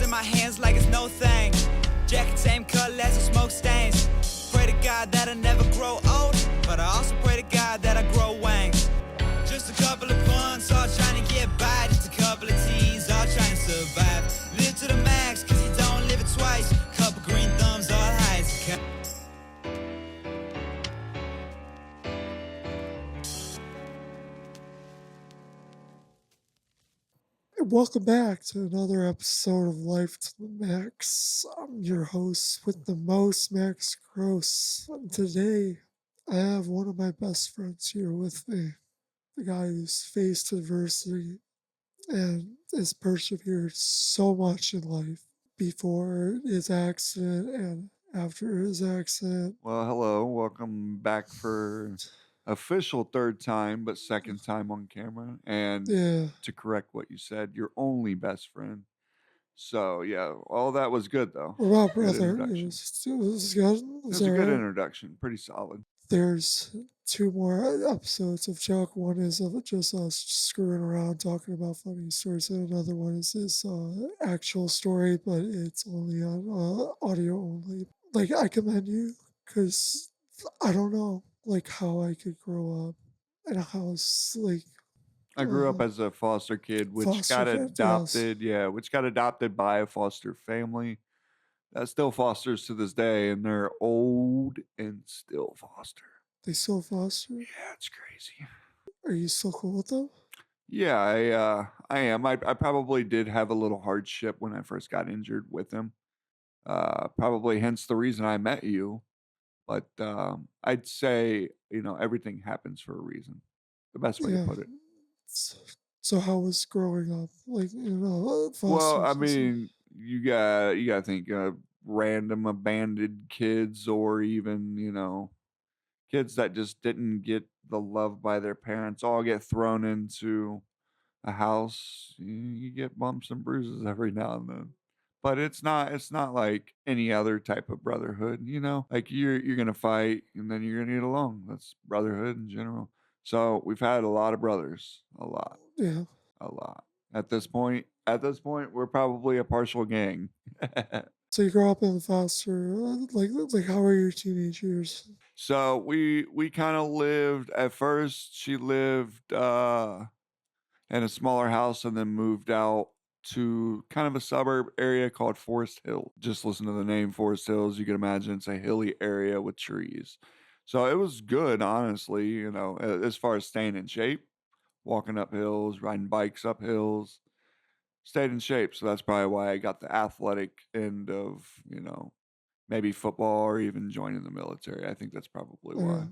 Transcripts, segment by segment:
in my hands like it's no thing. Jacket same color as the smoke stains. Pray to God that I never grow old, but I also pray to God that I grow wings. Just a couple of puns, all trying to get by. Just a couple of teens, all trying to survive. Live to the max, cause you don't live it twice. Couple green thumbs, all highs. Welcome back to another episode of Life to the Max. I'm your host with the most, Max Gross. And today, I have one of my best friends here with me, the guy who's faced adversity and has persevered so much in life before his accident and after his accident. Well, hello. Welcome back for official third time, but second time on camera. And Yeah, to correct what you said, your only best friend. So, yeah, all that was good, though. what about Good brother? It introduction. was good. It Was was a good alright. introduction. Pretty solid. There's two more episodes of Chuck. One is of just us screwing around talking about funny stories, and another one is this actual story, but it's only on audio only. Like, I commend you because I don't know like how I could grow up in a house like I grew up as a foster kid, which foster got kid. Yes, adopted. Yeah, which got adopted by a foster family that still fosters to this day, and they're old and still foster. they still foster. Yeah, it's crazy. Are you still cool with them? Yeah, I am. I probably did have a little hardship when I first got injured with him. Probably hence the reason I met you. But I'd say, everything happens for a reason. The best way to Yeah. put it. So how was growing up like in a foster Well, I system? mean, you gotta think random abandoned kids, or even, kids that just didn't get the love by their parents, all get thrown into a house. You get bumps and bruises every now and then. But it's not like any other type of brotherhood, Like you're gonna fight and then you're gonna get along. That's brotherhood in general. So we've had a lot of brothers. A lot. Yeah. A lot. At this point, we're probably a partial gang. So you grow up in the foster, like how were your teenage years? So we kind of lived at first. She lived in a smaller house and then moved out to kind of a suburb area called Forest Hill. Just listen to the name Forest Hills. You can imagine it's a hilly area with trees. So it was good, honestly, as far as staying in shape, walking up hills, riding bikes up hills, stayed in shape. So that's probably why I got the athletic end of, maybe football or even joining the military. I think that's probably why.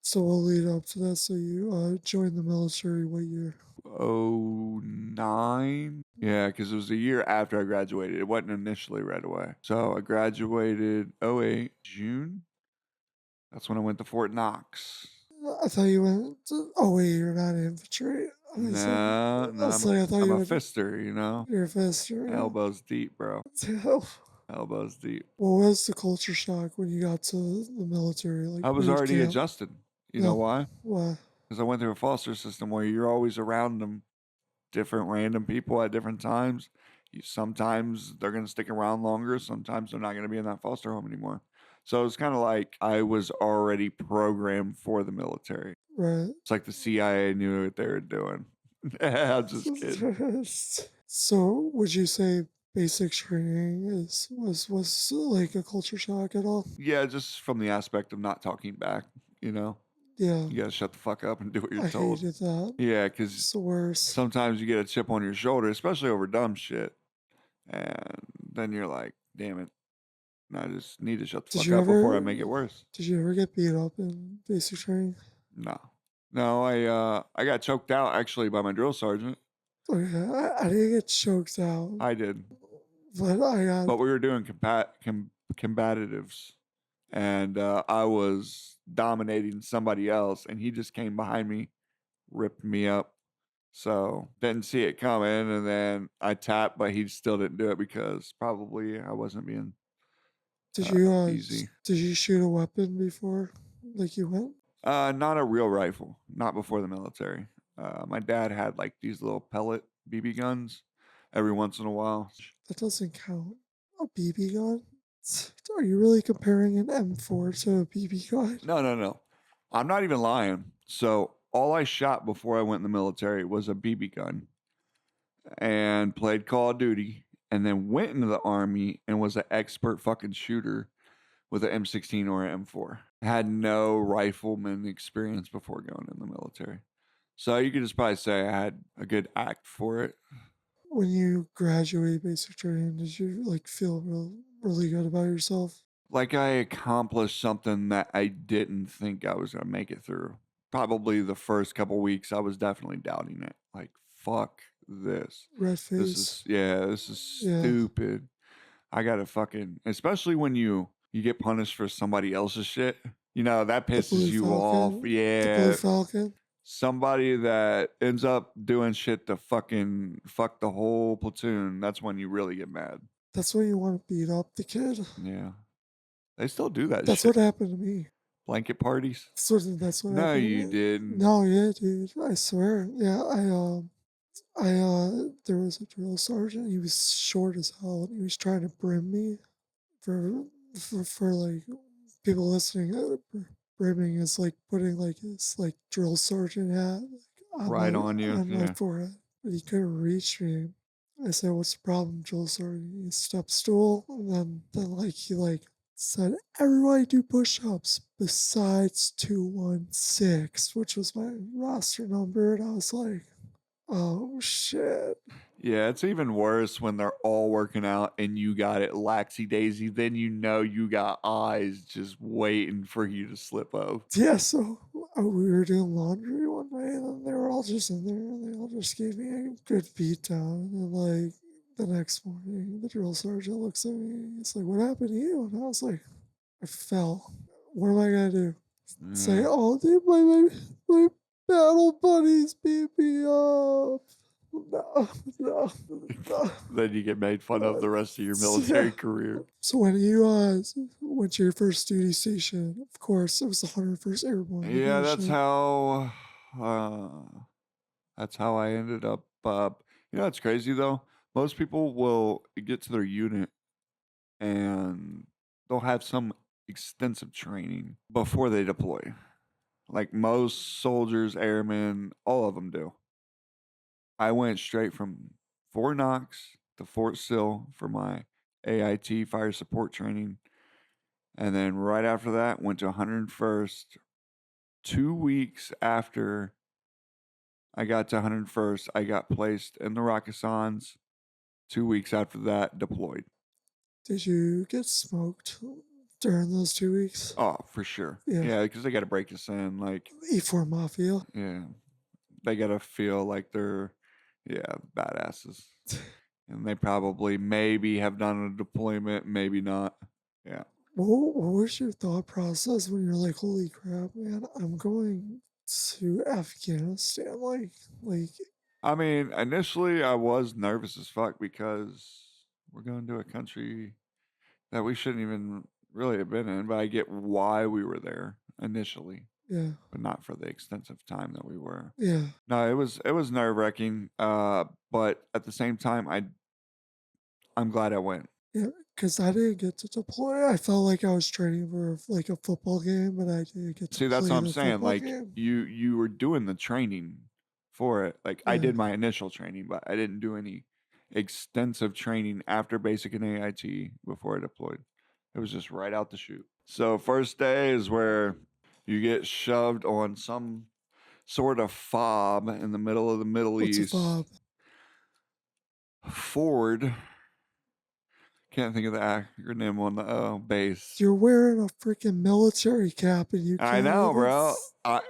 So we'll lead up to that. So you joined the military what year? 09. Yeah, because it was a year after I graduated. It wasn't initially right away. So I graduated 08 June. That's when I went to Fort Knox. I thought you went to, oh wait, you're not infantry. No, I thought I'm you a went, fister, you're a fister. Elbows deep, bro. Damn. Elbows deep. What was the culture shock when you got to the military? Like I was boot already camp? adjusted. You know why? Why? Because I went through a foster system where you're always around them, different random people at different times. Sometimes they're going to stick around longer. Sometimes they're not going to be in that foster home anymore. So it's kind of like I was already programmed for the military. Right. It's like the CIA knew what they were doing. I'm just kidding. So would you say basic training was like a culture shock at all? Yeah, just from the aspect of not talking back, Yeah. You got to shut the fuck up and do what you're I told. hated that. Yeah, because It's the worst. sometimes you get a chip on your shoulder, especially over dumb shit. And then you're like, damn it. I just need to shut the fuck up before I make it worse. Did you ever get beat up in basic training? No, I got choked out actually by my drill sergeant. Okay, I didn't get choked out, I did, but we were doing combatives, and I was dominating somebody else, and he just came behind me, ripped me up. So didn't see it coming, and then I tapped, but he still didn't do it because probably I wasn't being easy. Did you shoot a weapon before, like you went? Not a real rifle, not before the military. My dad had like these little pellet BB guns, every once in a while. That doesn't count. A BB gun? Are you really comparing an M4 to a BB gun? No. I'm not even lying. So all I shot before I went in the military was a BB gun and played Call of Duty, and then went into the Army and was an expert fucking shooter with an M16 or an M4. I had no rifleman experience before going in the military. So you could just probably say I had a good act for it. When you graduate basic training, did you like feel really good about yourself? Like I accomplished something that I didn't think I was going to make it through. Probably the first couple weeks, I was definitely doubting it. Like, fuck this. Red face. This is stupid. I got to fucking, especially when you get punished for somebody else's shit. You know, that pisses you off. Yeah. The Blue Falcon. Somebody that ends up doing shit to fucking fuck the whole platoon, that's when you really get mad. That's when you want to beat up the kid. Yeah. They still do that That's shit. what happened to me. Blanket parties? That's what No, happened. you didn't. No, yeah, dude. I swear. Yeah, there was a drill sergeant. He was short as hell, and he was trying to brim me for like people listening. Brimming is like putting like his like drill sergeant hat on Right my, on you, on my yeah. forehead, but he couldn't reach me. I said, "What's the problem, drill sergeant?" He step stool, and then like he like said, "Everybody do push-ups besides 216," which was my roster number, and I was like, "Oh shit." Yeah, it's even worse when they're all working out and you got it laxy daisy. Then you know you got eyes just waiting for you to slip up. Yeah, so we were doing laundry one night, and they were all just in there, and they all just gave me a good beat down. And then, like, the next morning, the drill sergeant looks at me, and he's like, "What happened to you?" And I was like, "I fell. What am I gonna do? Say, Yeah. oh, dude, my battle buddies beat me up." No. Then you get made fun of the rest of your military career. So when you went to your first duty station, of course, it was the 101st Airborne. Yeah, that's Division. how I ended up. You know, it's crazy though. Most people will get to their unit and they'll have some extensive training before they deploy. Like most soldiers, airmen, all of them do. I went straight from Fort Knox to Fort Sill for my AIT fire support training. And then right after that, went to 101st. 2 weeks after I got to 101st, I got placed in the Rakkasans. 2 weeks after that, deployed. Did you get smoked during those 2 weeks? Oh, for sure. Yeah, because they got to break us in. Like, E4 Mafia. yeah, they got to feel like they're, badasses. And they probably maybe have done a deployment, maybe not. Yeah. What was your thought process when you're like, holy crap, man, I'm going to Afghanistan? Like, I mean, initially I was nervous as fuck because we're going to a country that we shouldn't even really have been in, but I get why we were there initially, yeah, but not for the extensive time that we were. yeah. No, it was nerve-wracking, but at the same time, I'm glad I went. Yeah, because I didn't get to deploy. I felt like I was training for like a football game, but I didn't get to See, that's play what I'm the saying. football Like game. you were doing the training for it. Like I Yeah. did my initial training, but I didn't do any extensive training after basic and AIT before I deployed. It was just right out the chute. So first day is where you get shoved on some sort of fob in the middle of the Middle What's East. a fob? Forward. Can't think of the acronym on the base. You're wearing a freaking military cap, and you can't. I know, even bro.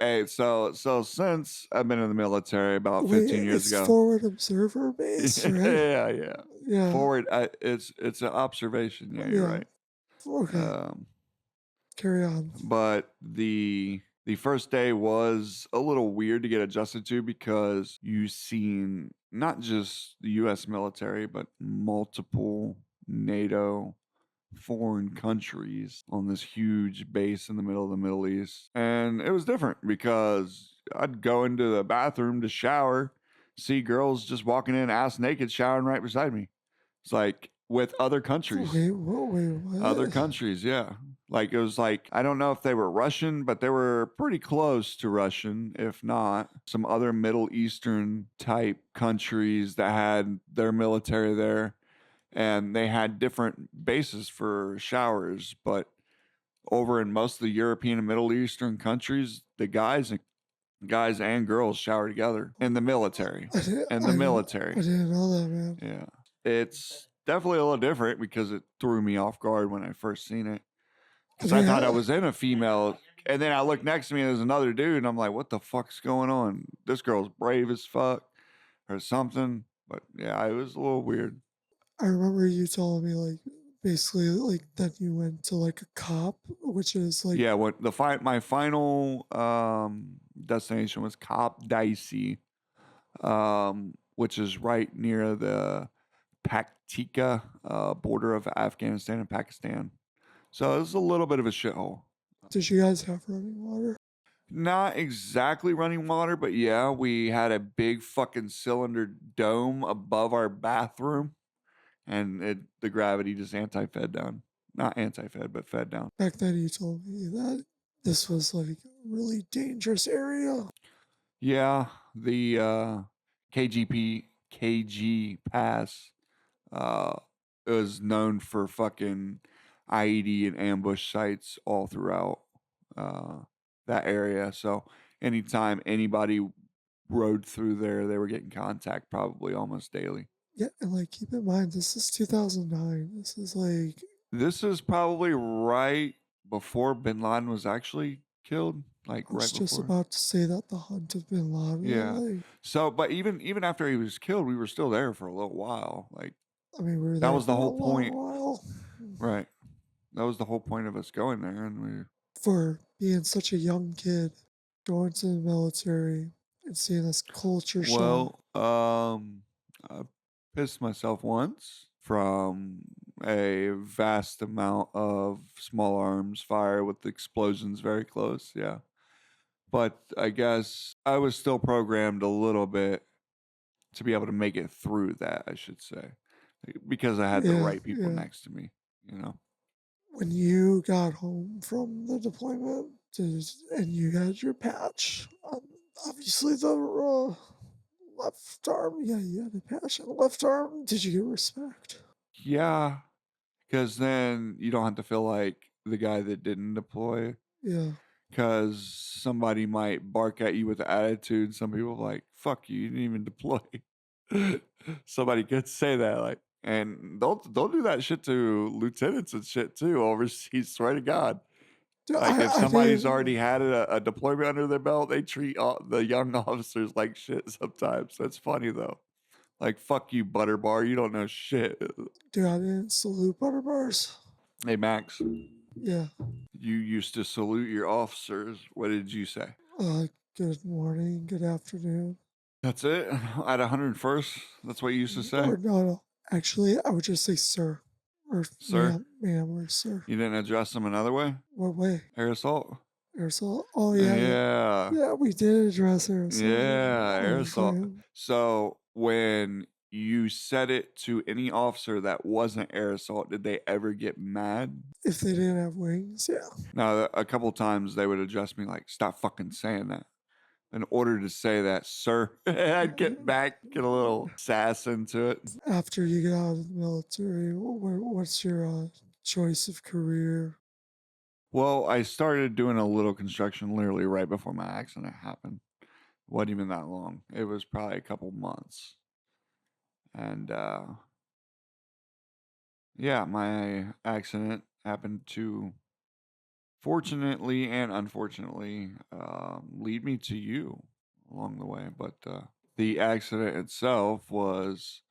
Hey, so since I've been in the military about Wait, 15 years it's ago. forward observer base, right? Yeah. Forward. It's an observation. Yeah, you're right. Okay. Carry on. But the first day was a little weird to get adjusted to because you've seen not just the U.S. military, but multiple NATO foreign countries on this huge base in the middle of the Middle East. And it was different because I'd go into the bathroom to shower, see girls just walking in ass naked, showering right beside me. It's like with other countries. Wait, what? Other countries, yeah. Like it was like, I don't know if they were Russian, but they were pretty close to Russian, if not some other Middle Eastern type countries that had their military there. And they had different bases for showers, but over in most of the European and Middle Eastern countries, the guys and girls shower together in the military. I didn't know that, man. Yeah. It's definitely a little different because it threw me off guard when I first seen it. Because I thought I was in a female, and then I looked next to me and there's another dude, and I'm like, what the fuck's going on? This girl's brave as fuck or something. But yeah, it was a little weird. I remember you telling me like basically like that you went to like a cop, which is like Yeah, what my final destination was Cop Dicey, which is right near the Paktika border of Afghanistan and Pakistan. So it was a little bit of a shithole. Did you guys have running water? Not exactly running water, but yeah, we had a big fucking cylinder dome above our bathroom, and the gravity just anti-fed down. Not anti-fed, but fed down. Back then you told me that this was like a really dangerous area. Yeah, the KG Pass is known for fucking IED and ambush sites all throughout that area. So anytime anybody rode through there, they were getting contact probably almost daily. Yeah, and like keep in mind this is 2009. This is probably right before Bin Laden was actually killed. Like I was right just before. about to say that the hunt of Bin Laden. Yeah. Like, So, but even after he was killed, we were still there for a little while. Like I mean, we were that there was the for a whole long point. while. Right. That was the whole point of us going there, and we For being such a young kid, going to the military and seeing this culture shock. I pissed myself once from a vast amount of small arms fire with explosions very close. Yeah. But I guess I was still programmed a little bit to be able to make it through that, I should say, because I had the right people next to me, you know. When you got home from the deployment and you had your patch, obviously the left arm, yeah, you had a patch on the left arm. Did you get respect? Yeah, because then you don't have to feel like the guy that didn't deploy. Yeah. Because somebody might bark at you with attitude. Some people are like, fuck you, you didn't even deploy. Somebody could say that, like, and they'll do that shit to lieutenants and shit too overseas. Swear to God. Dude, Like if I somebody's didn't- already had a deployment under their belt, they treat the young officers like shit sometimes. That's funny though. Like, fuck you, Butterbar. You don't know shit. Dude, I didn't salute Butterbars. Hey, Max. Yeah. You used to salute your officers. What did you say? Good morning, good afternoon. That's it? At 101st? That's what you used to say? Or no. Actually, I would just say sir. Or Sir? ma'am, or sir. You didn't address them another way? What way? Air assault? Air assault? Oh, yeah. Yeah, we did address air assault. Yeah, air Oh, assault. man. So when you said it to any officer that wasn't air assault, did they ever get mad? If they didn't have wings, yeah. No, a couple times they would address me like, stop fucking saying that. In order to say that, sir, I'd get back, get a little sass into it. After you get out of the military, what's your choice of career? Well, I started doing a little construction literally right before my accident happened. It wasn't even that long. It was probably a couple months. And yeah, my accident happened to, fortunately and unfortunately, lead me to you along the way. But the accident itself was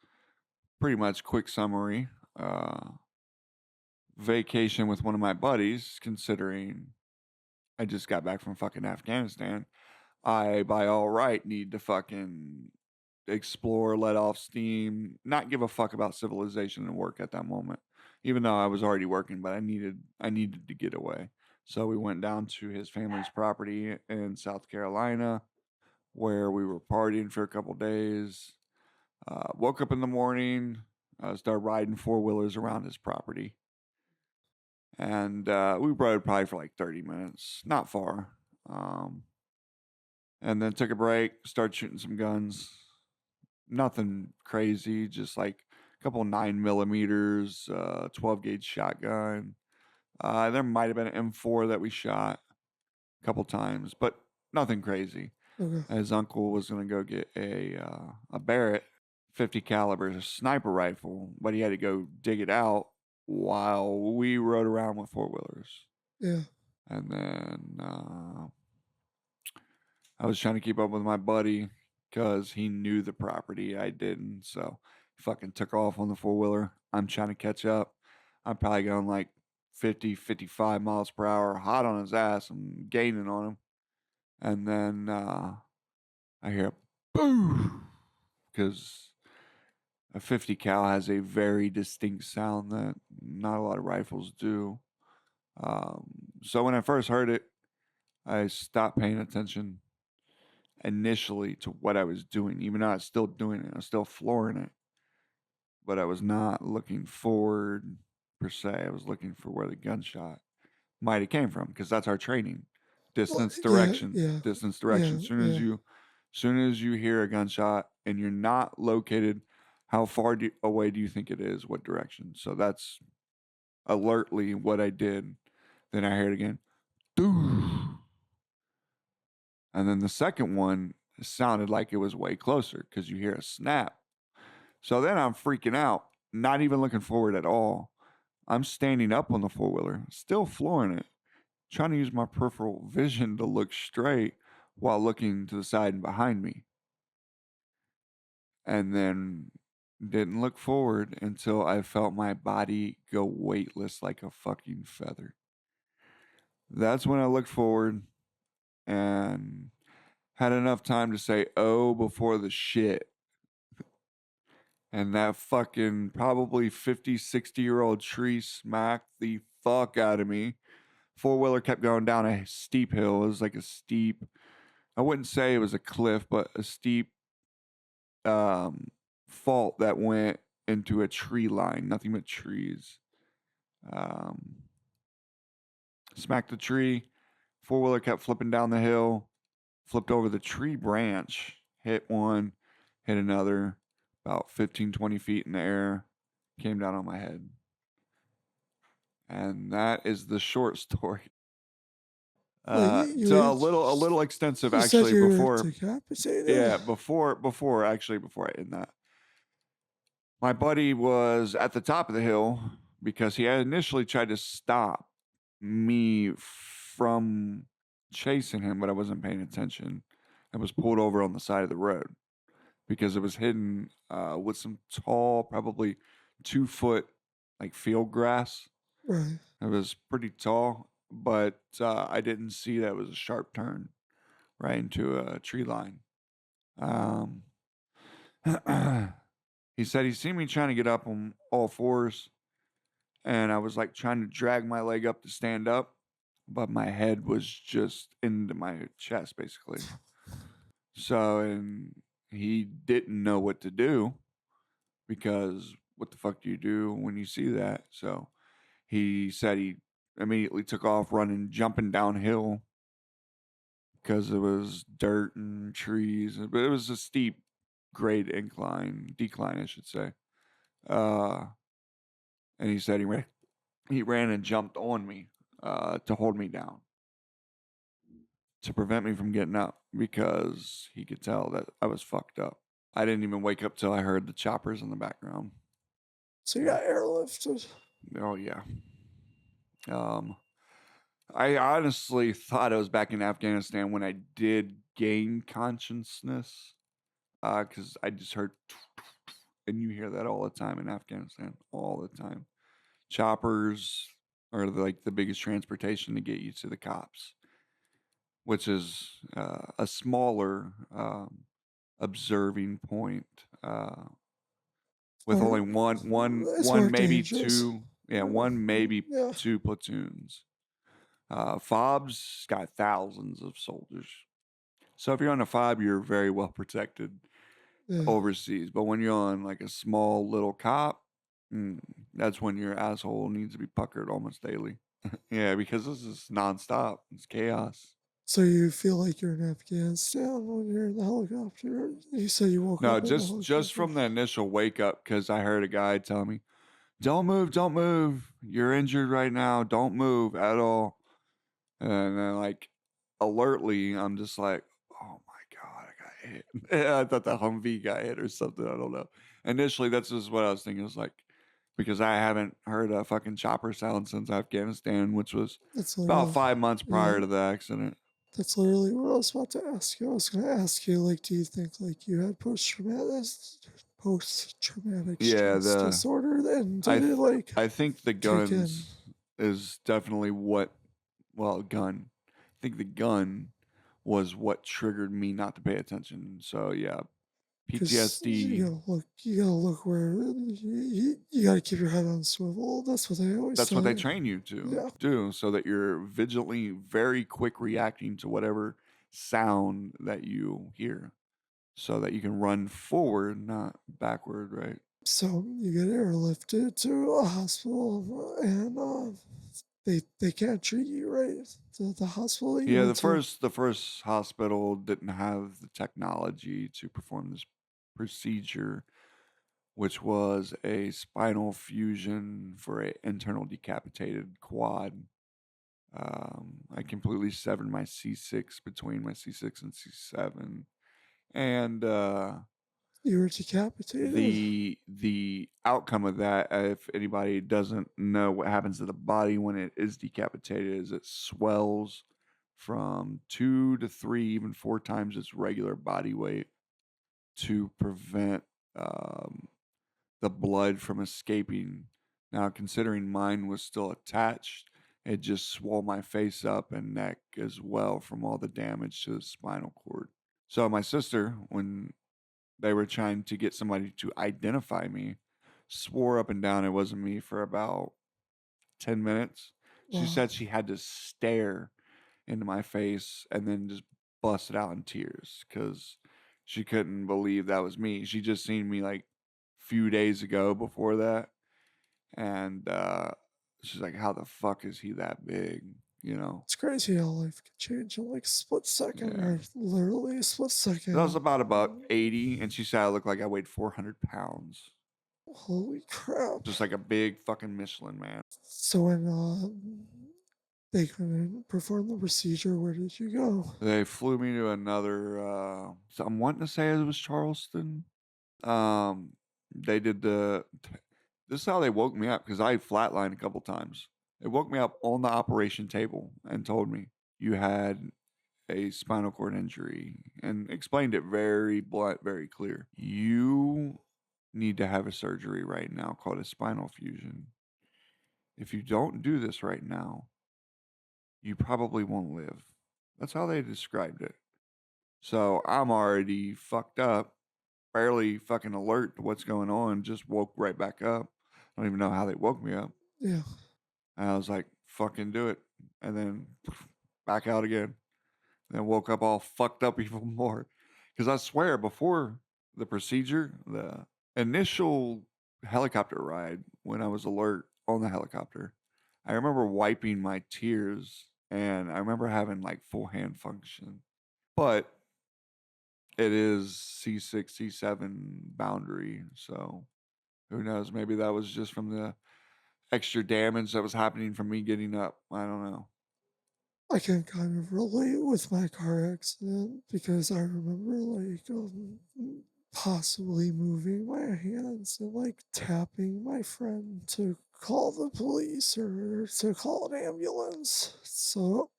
pretty much quick summary. Vacation with one of my buddies, considering I just got back from fucking Afghanistan. I, by all right, need to fucking explore, let off steam, not give a fuck about civilization and work at that moment. Even though I was already working, but I needed to get away. So we went down to his family's property in South Carolina. where we were partying for a couple days. Woke up in the morning, started riding four-wheelers around his property. And we rode probably for like 30 minutes, not far. And then took a break, started shooting some guns. Nothing crazy, just like a couple 9mm, 12 gauge shotgun. There might have been an M4 that we shot a couple times, but nothing crazy. Okay. His uncle was gonna go get a Barrett 50 caliber sniper rifle, but he had to go dig it out while we rode around with four-wheelers. Yeah. And then I was trying to keep up with my buddy because he knew the property. I didn't. So he fucking took off on the four-wheeler. I'm trying to catch up. I'm probably going like 50, 55 miles per hour, hot on his ass. I'm gaining on him. And then I hear a boo, because a 50 cal has a very distinct sound that not a lot of rifles do. So when I first heard it, I stopped paying attention initially to what I was doing, even though I was still doing it. I was still flooring it, but I was not looking forward per se. I was looking for where the gunshot might have came from, because that's our training. Distance, direction, Yeah. distance, direction. Yeah. Soon as you hear a gunshot and you're not located, how far away do you think it is? What direction? So that's alertly what I did. Then I heard it again. Doo. And then the second one sounded like it was way closer because you hear a snap. So then I'm freaking out, not even looking forward at all. I'm standing up on the four-wheeler, still flooring it, trying to use my peripheral vision to look straight while looking to the side and behind me. And then didn't look forward until I felt my body go weightless like a fucking feather. That's when I looked forward and had enough time to say, oh, before the shit. And that fucking probably 50, 60-year-old tree smacked the fuck out of me. Four-wheeler kept going down a steep hill. It was like a steep, I wouldn't say it was a cliff, but a steep fault that went into a tree line. Nothing but trees. Smacked the tree. Four-wheeler kept flipping down the hill. Flipped over the tree branch. Hit one. Hit another. About 15, 20 feet in the air. Came down on my head. And that is the short story. Like So a little extensive you said actually you were before. decapitated. Yeah, before I end that. My buddy was at the top of the hill because he had initially tried to stop me from chasing him, but I wasn't paying attention. I was pulled over on the side of the road because it was hidden with some tall, probably 2-foot, like field grass. Right. It was pretty tall, but I didn't see that it was a sharp turn right into a tree line. He said he seen me trying to get up on all fours, and I was like trying to drag my leg up to stand up, but my head was just into my chest, basically. So, and he didn't know what to do, because what the fuck do you do when you see that? So he said he immediately took off running, jumping downhill, because it was dirt and trees, but it was a steep grade decline, I should say. And he said he ran and jumped on me to hold me down, to prevent me from getting up, because he could tell that I was fucked up. I didn't even wake up till I heard the choppers in the background. So you got airlifted. Oh yeah. I honestly thought I was back in Afghanistan when I did gain consciousness, because I just heard, and you hear that all the time in Afghanistan, all the time. Choppers are like the biggest transportation to get you to the cops, which is a smaller observing point, with only one maybe dangerous. two, one maybe Yeah. two platoons. FOB's got thousands of soldiers. So if you're on a fob, you're very well protected Yeah. overseas. But when you're on like a small little cop, that's when your asshole needs to be puckered almost daily. Yeah, because this is nonstop. It's chaos. So you feel like you're in Afghanistan when you're in the helicopter? You said you woke No, up in the just helicopter. from the initial wake up, because I heard a guy tell me, "Don't move, don't move. You're injured right now. Don't move at all." And then, like, alertly, I'm just like, "Oh my god, I got hit." I thought the Humvee got hit or something. I don't know. Initially, that's just what I was thinking. It was like, because I haven't heard a fucking chopper sound since Afghanistan, which was That's about literally, 5 months yeah, prior to the accident. that's literally what I was about to ask you. I was gonna ask you, like, do you think like you had post traumatic Yeah, stress disorder? And I did th- it like I think the kick in? guns is definitely what, well, gun. I think the gun was what triggered me not to pay attention. So yeah, Because you PTSD. gotta look, you gotta look where you gotta keep your head on swivel. That's what they always That's what tell they you. train you to Yeah, do, so that you're vigilantly, very quick reacting to whatever sound that you hear, so that you can run forward, not backward, right? so you get airlifted to a hospital, and they can't treat you right. The hospital that you Yeah, went to. the first hospital didn't have the technology to perform this procedure, which was a spinal fusion for a internal decapitated quad. I completely severed my C6 between my C6 and C7, and You were decapitated. the outcome of that, if anybody doesn't know what happens to the body when it is decapitated, is it swells from 2 to 3, even 4 times its regular body weight to prevent um, the blood from escaping. Now, considering mine was still attached, it just swelled my face up and neck as well from all the damage to the spinal cord. So my sister, when they were trying to get somebody to identify me, swore up and down it wasn't me for about 10 minutes. She Wow, said she had to stare into my face and then just busted out in tears because she couldn't believe that was me. She just seen me like few days ago before that, and she's like, "How the fuck is he that big?" You know? it's crazy how life can change in like a split second, Yeah. or literally a split So I was second. about 80, and she said I looked like I weighed 400 pounds, Holy crap! just like a big fucking Michelin man. So when they couldn't perform the procedure, where did you go? They flew me to another. So I'm wanting to say it was Charleston. Um, they did the. This is how they woke me up because I flatlined a couple times. They woke me up on the operation table and told me you had a spinal cord injury and explained it very blunt, very clear. You need to have a surgery right now called a spinal fusion. If you don't do this right now, you probably won't live. That's how they described it. So I'm already fucked up, barely fucking alert to what's going on, just woke right back up. I don't even know how they woke me up. Yeah, And I was like, fucking do it. And then back out again. And then woke up all fucked up even more. Because I swear, before the procedure, the initial helicopter ride, when I was alert on the helicopter, I remember wiping my tears and I remember having like full hand function. But it is C6, C7 boundary. So who knows? Maybe that was just from the extra damage that was happening from me getting up. I don't know. I can kind of relate with my car accident because I remember like possibly moving my hands and like tapping my friend to call the police or to call an ambulance. So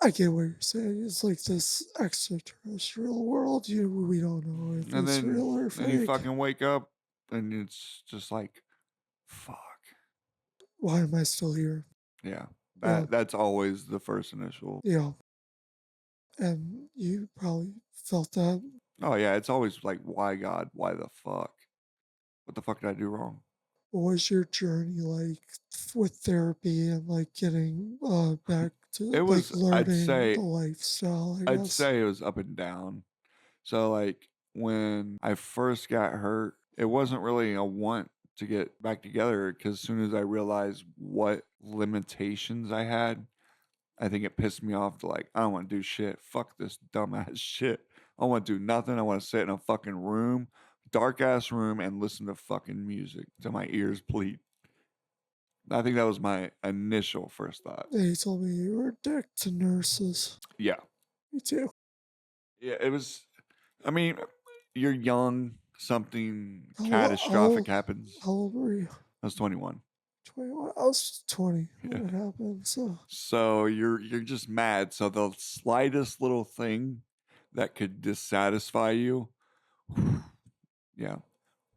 I get what you're saying. It's like this extraterrestrial world. We don't know if And it's real or then you fake. fucking wake up and it's just like, fuck. Why am I still here? Yeah. Yeah, That's always the first initial. yeah. And you probably felt that. Oh yeah, it's always like, why God? Why the fuck? What the fuck did I do wrong? What was your journey like with therapy and like getting back to It like was, learning the lifestyle, I I'd guess. say it was up and down. So like when I first got hurt, it wasn't really a want to get back together because as soon as I realized what limitations I had, I think it pissed me off to like, I don't want to do shit. Fuck this dumbass shit. I don't want to do nothing. I want to sit in a fucking room, dark ass room, and listen to fucking music till my ears bleed. I think that was my initial first thought. Yeah, you told me you were addicted to nurses. Yeah. Me too. Yeah, it was, I mean, you're young, something How, catastrophic happens. how old were you? I was 21. 21. I was 20 Yeah. when it happened. So you're just mad. So the slightest little thing that could dissatisfy you, yeah,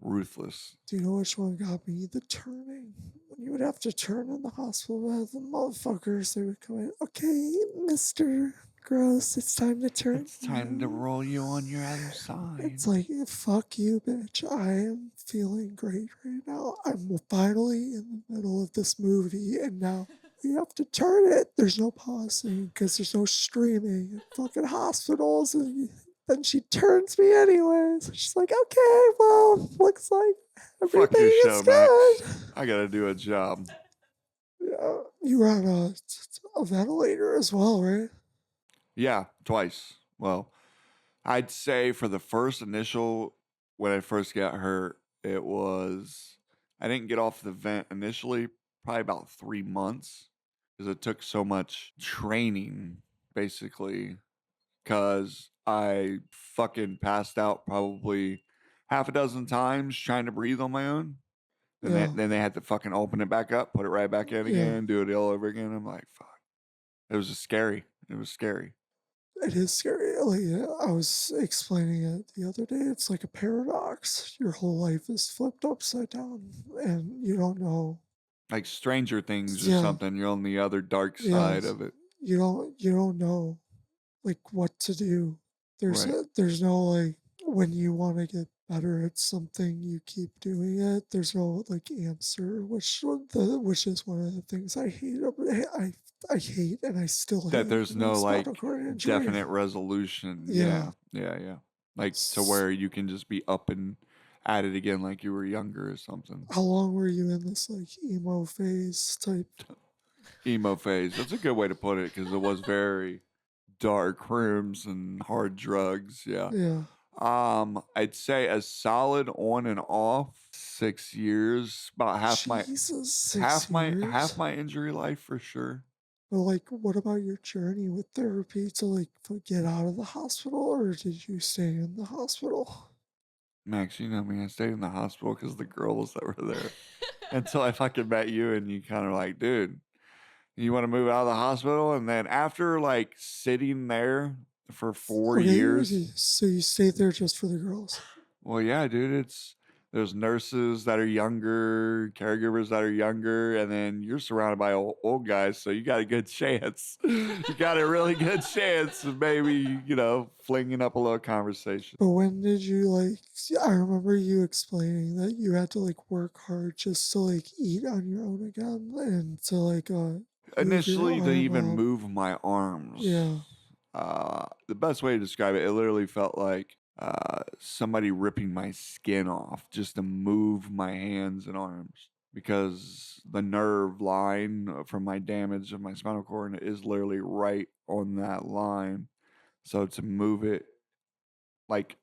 ruthless. Do you know which one got me? The turning. When you would have to turn in the hospital bed, the motherfuckers, they would come in. Okay, Mr. Gross, it's time to turn. It's time to roll you on your other side. It's like, fuck you, bitch. I am feeling great right now. I'm finally in the middle of this movie, and now we have to turn it. There's no pausing because there's no streaming in fucking hospitals. And then she turns me anyways. She's like, okay, well, looks like Fuck your everything show, is good. Max. I gotta do a job. Yeah, you were on a ventilator as well, right? Yeah, twice. Well, I'd say for the first initial, when I first got hurt, it was, I didn't get off the vent initially, probably about 3 months, because it took so much training, basically, because I fucking passed out probably half a dozen times trying to breathe on my own. And Yeah. then they had to fucking open it back up, put it right back in again, do it all over again. I'm like, fuck. It was just scary. It was scary. It is scary. Like, I was explaining it the other day. It's like a paradox. Your whole life is flipped upside down, and you don't know. Like Stranger Things or Yeah. something. You're on the other dark side of it. You don't know, like, what to do. There's Right. there's no like when you want to get better at something, you keep doing it. There's no like answer, which is one of the things I hate. I hate, and I still hate That there's no like spinal cord injury. definite resolution. Yeah. Yeah. Like to where you can just be up and at it again like you were younger or something. How long were you in this like emo phase type? Emo phase. That's a good way to put it because it was very dark rooms and hard drugs. Yeah. Yeah. I'd say a solid on and off 6 years, about half Jesus, half years? my injury life for sure. Well, like, what about your journey with therapy to like get out of the hospital, or did you stay in the hospital? Max, you know me, I stayed in the hospital because the girls that were there. Until I fucking met you and you kind of like, dude, you want to move out of the hospital? And then after like sitting there for 4 years. So you stayed there just for the girls? Well, yeah, dude, there's nurses that are younger, caregivers that are younger, and then you're surrounded by old guys, so you got a good chance. You got a really good chance of maybe, flinging up a little conversation. But when did you like? I remember you explaining that you had to like work hard just to like eat on your own again and to like Initially, to even up. move my arms. Yeah. The best way to describe it, it literally felt like somebody ripping my skin off just to move my hands and arms because the nerve line from my damage of my spinal cord is literally right on that line. So to move it, like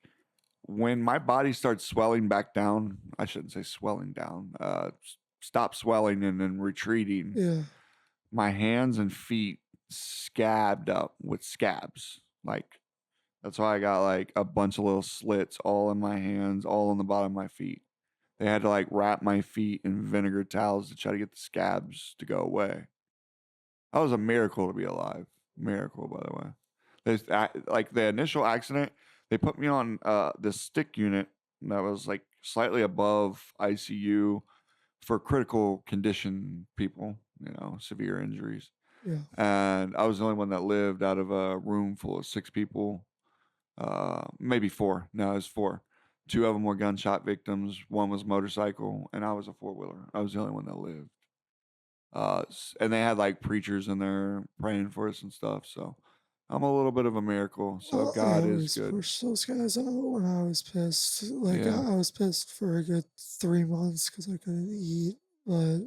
when my body starts swelling back down, I shouldn't say swelling down, stop swelling and then retreating. Yeah. My hands and feet scabbed up with scabs. Like, that's why I got like a bunch of little slits all in my hands, all on the bottom of my feet. They had to like wrap my feet in vinegar towels to try to get the scabs to go away. That was a miracle to be alive. Miracle, by the way. Like the initial accident, they put me on this stick unit that was like slightly above ICU for critical condition people, severe injuries. Yeah. And I was the only one that lived out of a room full of 6 people. Maybe 4. No, it was 4. 2 of them were gunshot victims. 1 was motorcycle, and I was a 4-wheeler. I was the only one that lived. And they had like preachers in there praying for us and stuff. So I'm a little bit of a miracle. So I God is always good. push those guys out when I was pissed. Like Yeah. I was pissed for a good 3 months because I couldn't eat. But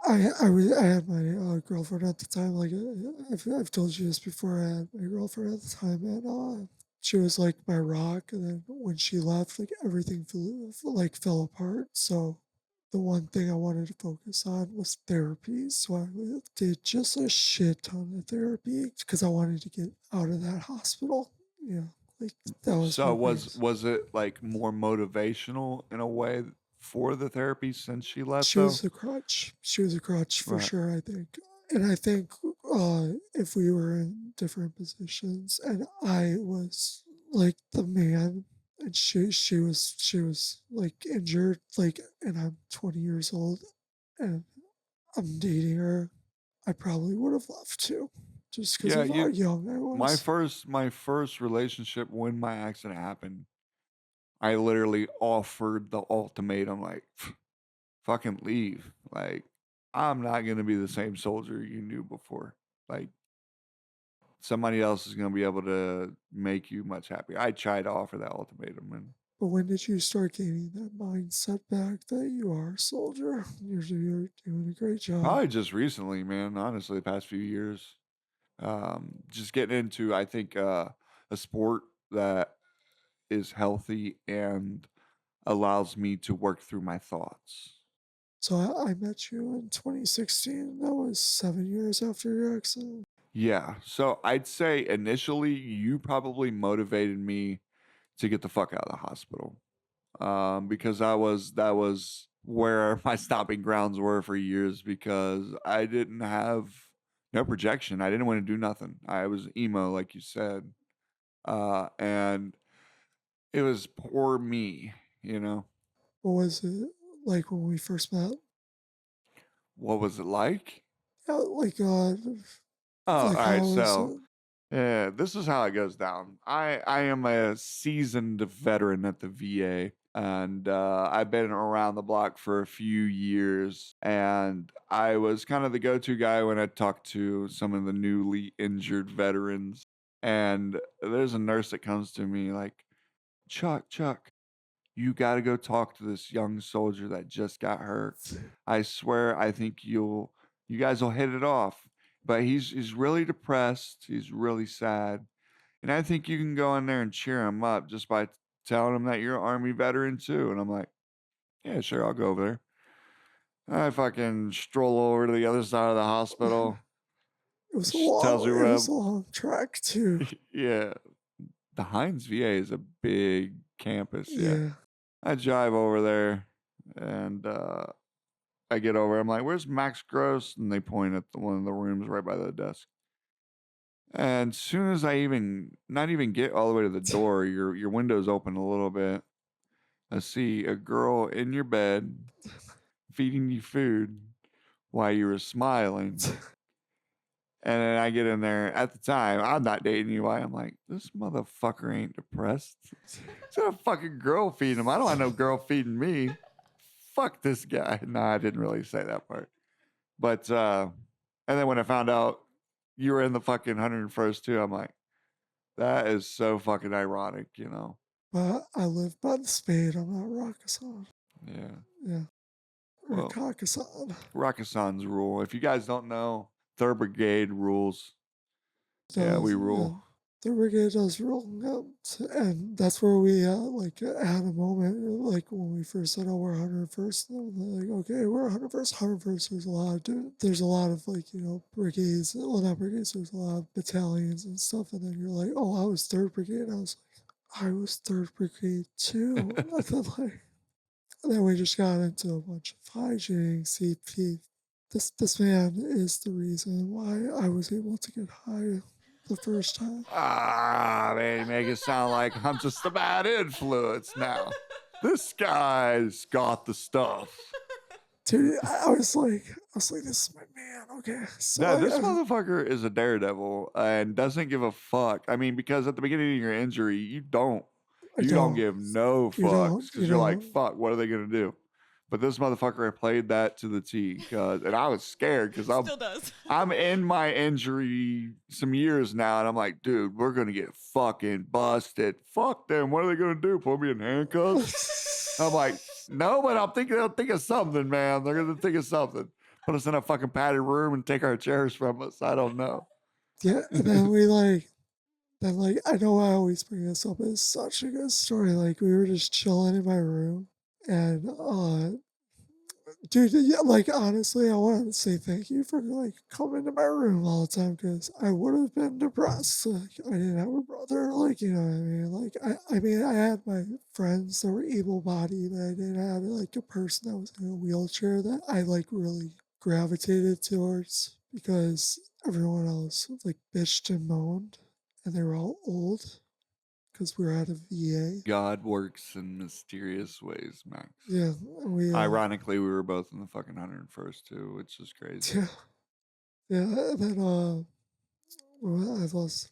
I had my girlfriend at the time. Like I've told you this before. I had my girlfriend at the time, and she was like my rock. And then when she left, like everything fell apart. So the one thing I wanted to focus on was therapy. So I did just a shit ton of therapy because I wanted to get out of that hospital. Yeah, like that was So my biggest. was it like more motivational in a way for the therapy since she left She was though? a crutch. She was a crutch for Right. sure, I think. And I think if we were in different positions and I was like the man and she was like injured, like, and I'm 20 years old and I'm dating her, I probably would have left too. Just because Yeah, of how you young I was. my first relationship when my accident happened, I literally offered the ultimatum like fucking leave. Like I'm not going to be the same soldier you knew before. Like somebody else is going to be able to make you much happier. I tried to offer that ultimatum and But when did you start gaining that mindset back that you are a soldier? You're doing a great job. probably just recently, man, honestly, the past few years. Just getting into, I think, a sport that is healthy and allows me to work through my thoughts. So I met you in 2016. That was 7 years after your accident. Yeah. So I'd say initially you probably motivated me to get the fuck out of the hospital. Because that was where my stopping grounds were for years because I didn't have no projection. I didn't want to do nothing. I was emo, like you said. And it was poor me, you know. What was it like when we first met? What was it like? Yeah, Oh, all like right. how was So, it? yeah, this is how it goes down. I am a seasoned veteran at the VA, and I've been around the block for a few years. And I was kind of the go-to guy when I talked to some of the newly injured veterans. And there's a nurse that comes to me like, Chuck, you got to go talk to this young soldier that just got hurt. I swear, I think you guys will hit it off. But he's really depressed. He's really sad, and I think you can go in there and cheer him up just by telling him that you're an Army veteran too. And I'm like, yeah, sure, I'll go over there. I fucking stroll over to the other side of the hospital. She tells me It what was a long trek too. yeah, the Heinz VA is a big campus. Yeah, Yeah. I drive over there, and I get over. I'm like, "Where's Max Gross?" And they point at one of the rooms right by the desk. And soon as I not even get all the way to the door, your window's open a little bit. I see a girl in your bed feeding you food while you were smiling. And then I get in there. At the time, I'm not dating you. I'm like, this motherfucker ain't depressed. It's a fucking girl feeding him. I don't want no girl feeding me. Fuck this guy. No, I didn't really say that part. But and then when I found out you were in the fucking 101st too, I'm like, that is so fucking ironic, you know? But I live by the spade. I'm not Rakkasan. Yeah. Yeah. Or Well, Kakkasan. Rakkasan's rule. If you guys don't know, 3rd Brigade rules. Yeah, we rule. Yeah. The brigade does rule, and that's where we had a moment like when we first said, "Oh, we're 101st." And they're like, "Okay, we're 101st." 101st. There's a lot of brigades. Well, not brigades. There's a lot of battalions and stuff. And then you're like, "Oh, I was 3rd Brigade." I was like, "I was 3rd Brigade too." And then we just got into a bunch of hijinks. This man is the reason why I was able to get high the first time. Ah, man, you make it sound like I'm just a bad influence now. This guy's got the stuff. Dude, I was like, this is my man. Okay, so No, this motherfucker is a daredevil and doesn't give a fuck. I mean, because at the beginning of your injury, you don't give no You fucks don't. because you're like, fuck, what are they gonna do? But this motherfucker played that to the T, and I was scared because Still does. I'm in my injury some years now, and I'm like, dude, we're gonna get fucking busted. Fuck them. What are they gonna do? Put me in handcuffs? I'm like, no, but they'll think of something, man. They're gonna think of something. Put us in a fucking padded room and take our chairs from us. I don't know. Yeah, and then I know I always bring this up. It's such a good story. Like we were just chilling in my room, and dude, yeah, like honestly, I wanted to say thank you for like coming to my room all the time because I would have been depressed. Like I didn't have a brother. Like you know what I mean. Like I mean, I had my friends that were able-bodied, but I didn't have like a person that was in a wheelchair that I like really gravitated towards because everyone else like bitched and moaned, and they were all old because we were at a VA. God works in mysterious ways, Max. Yeah, we Ironically, we were both in the fucking 101st too, which is crazy. yeah, yeah. And then well, I lost.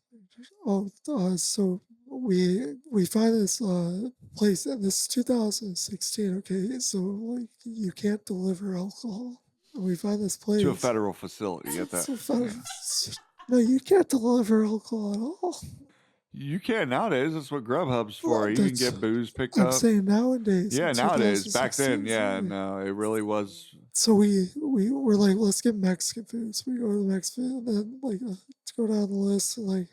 Oh, so we find this place, and this is 2016. Okay, so like you can't deliver alcohol. And we find this place To a federal facility at that. No, you can't deliver alcohol at all. You can nowadays. That's what Grubhub's for. Well, You can that's- get booze picked I'm up. saying nowadays. Yeah, in nowadays. Back then, 2016, yeah, sorry. no, it really was. So we were like, let's get Mexican food. So we go to the Mexican, and then like let's go down the list and like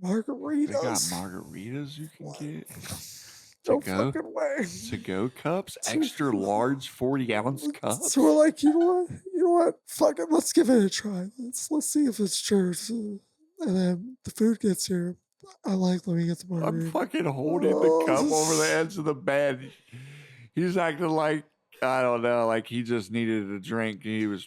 margaritas. They got margaritas you can get. No To go? fucking way. To-go cups, extra large 40-ounce cups. So we're like, you know what? Fuck it, let's give it a try. Let's see if it's true. So, and then the food gets here. I'm like, let me get the I'm margarita. fucking holding the cup over the edge of the bed. He's acting like, I don't know, like he just needed a drink. He was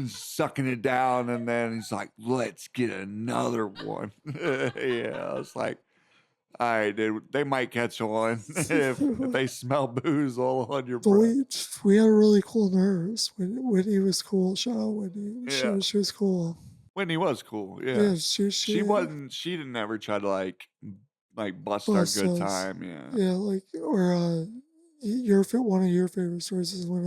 sucking it down, and then he's like, let's get another one. Yeah, I was like, all right, dude, they might catch on if they smell booze all on your But breath. we had really cool nurse. Whitney was cool. Shout out Whitney. Yeah. She was cool. Whitney was cool, yeah. Yeah, She wasn't. She didn't ever try to like bust our Bust good us. time. Yeah. Yeah, like or one of your favorite stories is when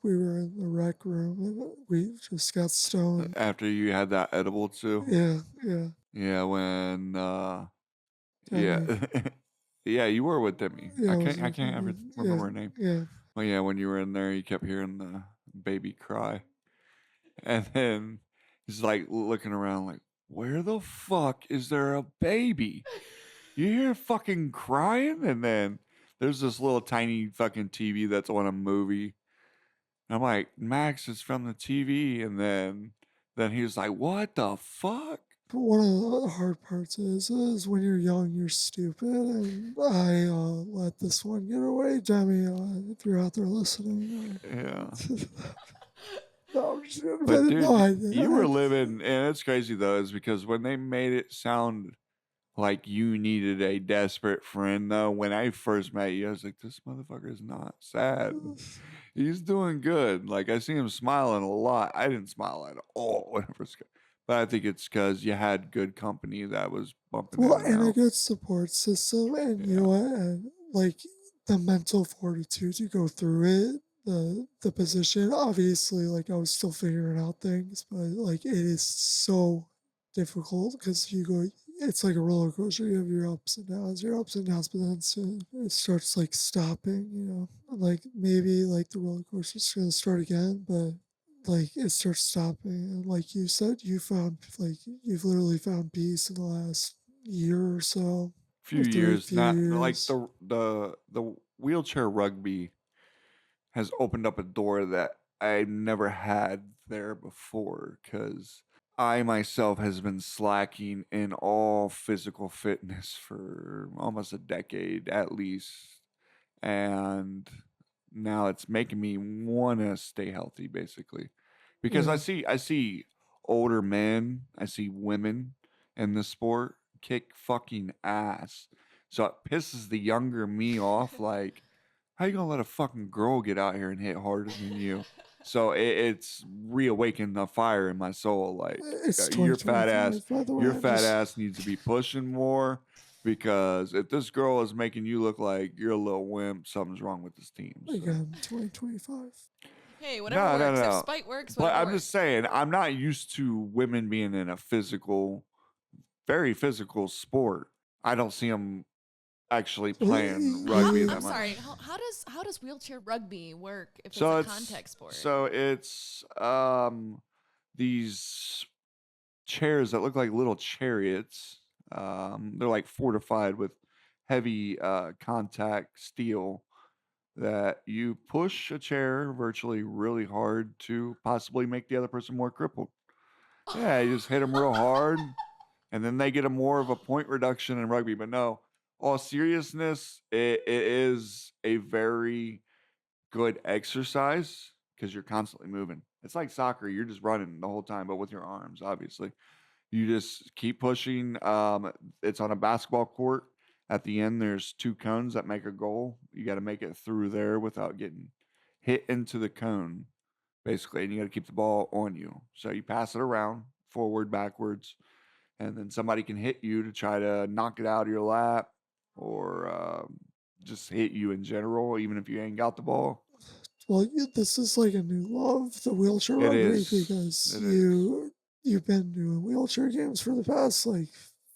we were in the rec room and we just got stoned. After you had that edible too. Yeah. Yeah, when Demi. yeah. Yeah, you were with Demi. Yeah, I can't ever remember her name. Yeah. Well, yeah, when you were in there, you kept hearing the baby cry, and then he's like looking around, like, "Where the fuck is there a baby? You hear fucking crying?" And then there's this little tiny fucking TV that's on a movie. And I'm like, "Max, it's from the TV." And then he was like, "What the fuck?" But one of the hard parts is when you're young, you're stupid, and I let this one get away, Demi. If you're out there listening, Yeah. no, I'm just kidding. But dude, no, you were living, and it's crazy though, is because when they made it sound like you needed a desperate friend, though, when I first met you, I was like, this motherfucker is not sad. He's doing good. Like, I see him smiling a lot. I didn't smile at all when I first got. But I think it's because you had good company that was bumping Well, in and a out. good support system, and you know what, and like the mental fortitude to go through it. The position, obviously, like I was still figuring out things, but like it is so difficult because it's like a roller coaster. You have your ups and downs, but then soon it starts like stopping, like maybe like the roller coaster's gonna start again, but like it starts stopping. And like you said, you've literally found peace in the last year or so. Few After a years, few not like years. the wheelchair rugby has opened up a door that I never had there before, because I myself has been slacking in all physical fitness for almost a decade at least, and now it's making me want to stay healthy, basically, because Yeah. I see older men, I see women in the sport kick fucking ass, so it pisses the younger me off. Like, how you gonna let a fucking girl get out here and hit harder than you? So it's reawakened the fire in my soul. Like, It's your fat ass, 2025, by the way. your I fat just- ass needs to be pushing more, because if this girl is making you look like you're a little wimp, something's wrong with this team. So. Again, 2025. Hey, whatever works. If No. spite works, But whatever I'm works. just saying, I'm not used to women being in a very physical sport. I don't see them actually playing rugby that I'm much. sorry. How does wheelchair rugby work if So it's a contact sport? So it's these chairs that look like little chariots. They're like fortified with heavy contact steel that you push a chair virtually really hard to possibly make the other person more crippled. Yeah, you just hit them real hard, and then they get a more of a point reduction in rugby. But no, all seriousness, it is a very good exercise because you're constantly moving. It's like soccer; you're just running the whole time, but with your arms, obviously. You just keep pushing. It's on a basketball court. At the end, there's 2 cones that make a goal. You got to make it through there without getting hit into the cone, basically. And you got to keep the ball on you. So you pass it around, forward, backwards, and then somebody can hit you to try to knock it out of your lap or just hit you in general, even if you ain't got the ball. Well, this is like a new love, the wheelchair It rugby, is. because It is. you've been doing wheelchair games for the past like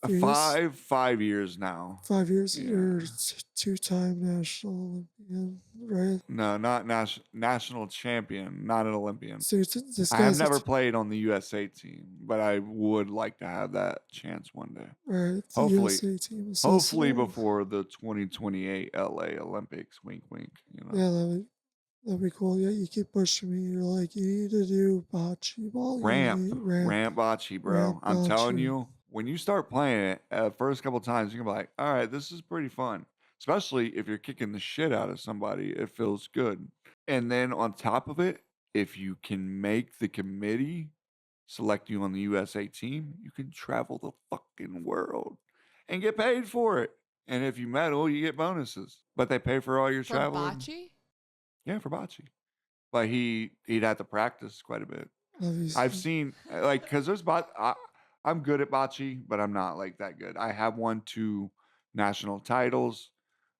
few years. 5 years now. 5 years. Yeah. You're 2-time national Olympian, right? No, not national champion, not an Olympian. So this I have guy's never played on the USA team, but I would like to have that chance one day. right. The Hopefully, USA team is so hopefully small. before the 2028 LA Olympics. Wink, wink. You know, Yeah, that'd be cool. Yeah, you keep pushing me. You're like, you need to do bocce ball. You need ramp bocce, bro. ramp I'm telling bocce. you, when you start playing it, first couple times, you're gonna be like, all right, this is pretty fun. Especially if you're kicking the shit out of somebody, it feels good. And then on top of it, if you can make the committee select you on the USA team, you can travel the fucking world and get paid for it. And if you medal, you get bonuses. But they pay for all your For traveling. bocce? Yeah, for bocce. But he'd have to practice quite a bit. Obviously. I've seen like because there's I'm good at bocce, but I'm not like that good. I have won 2 national titles.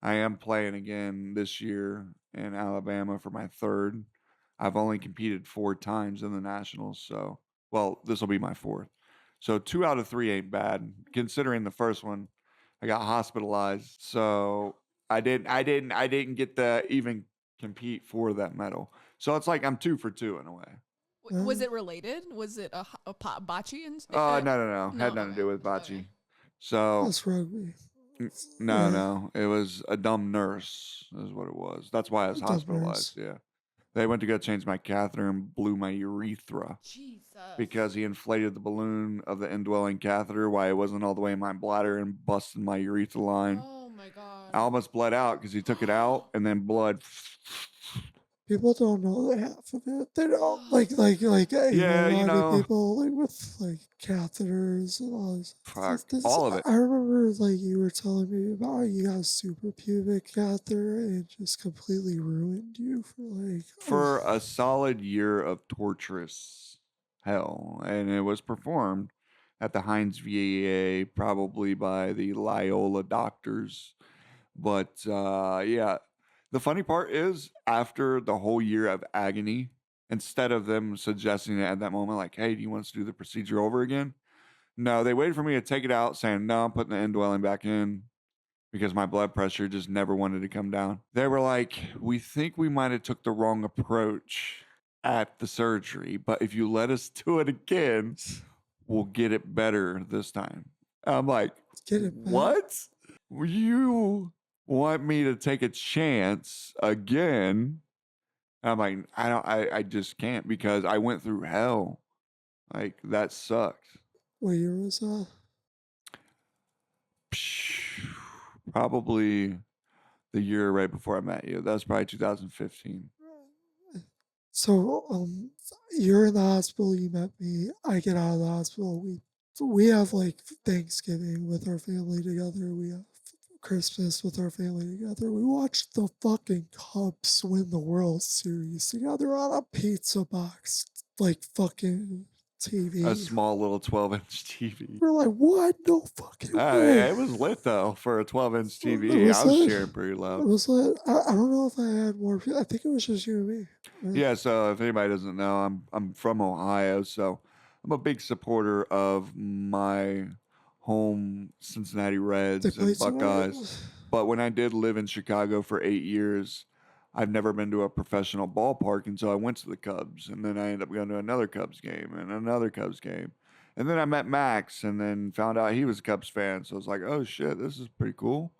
I am playing again this year in Alabama for my 3rd. I've only competed 4 times in the nationals, so this will be my 4th. So 2 out of 3 ain't bad, considering the first one I got hospitalized, so I didn't get to even compete for that medal. So it's like I'm 2 for 2 in a way. Was it related? Was it a bocce? No. Had nothing to do with bocce. Okay. So That's rugby. no. It was a dumb nurse is what it was. That's why I was A dumb hospitalized. Yeah. They went to go change my catheter and blew my urethra Jesus. because he inflated the balloon of the indwelling catheter while it wasn't all the way in my bladder and busted my urethra line. Oh my God. I almost bled out because he took it out and then blood. People don't know the half of it. They don't like Yeah, a you lot know. of people like with like catheters and all this. Fuck, all of it. I remember like you were telling me about how you got a super pubic catheter and it just completely ruined you for like For a solid year of torturous hell. And it was performed at the Heinz VA, probably by the Loyola doctors. But yeah, the funny part is after the whole year of agony, instead of them suggesting it at that moment, like, hey, do you want us to do the procedure over again? No, they waited for me to take it out, saying, no, I'm putting the indwelling back in because my blood pressure just never wanted to come down. They were like, we think we might have took the wrong approach at the surgery, but if you let us do it again, we'll get it better this time. I'm like, get it back. what? You want me to take a chance again? I'm like, I just can't because I went through hell. Like, that sucked. What year was that? Probably the year right before I met you. That was probably 2015. So you're in the hospital, you met me, I get out of the hospital, we have like Thanksgiving with our family together, we have Christmas with our family together. We watched the fucking Cubs win the World Series together on a pizza box. Like fucking a TV. small little 12-inch TV. We're like, what? No fucking way. It was lit though for a 12-inch It TV. was I was lit. cheering pretty It loud. was lit. I don't know if I had more people. I think it was just you and me. Yeah, so if anybody doesn't know, I'm from Ohio, so I'm a big supporter of my home Cincinnati They Reds played and Buckeyes. tonight. But when I did live in Chicago for 8 years, I've never been to a professional ballpark, and so I went to the Cubs, and then I ended up going to another Cubs game and another Cubs game. And then I met Max and then found out he was a Cubs fan. So I was like, oh shit, this is pretty cool.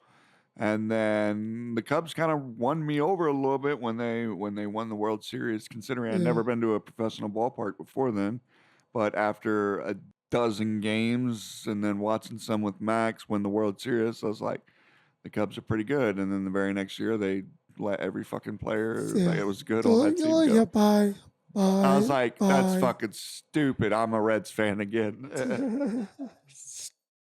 And then the Cubs kind of won me over a little bit when they won the World Series, considering I'd Yeah. never been to a professional ballpark before then. But after a dozen games and then watching some with Max win the World Series, I was like, the Cubs are pretty good. And then the very next year, they let every fucking player Yeah. that was good They're on like, that team go. yeah, bye. I was like, that's bye. fucking stupid. I'm a Reds fan again.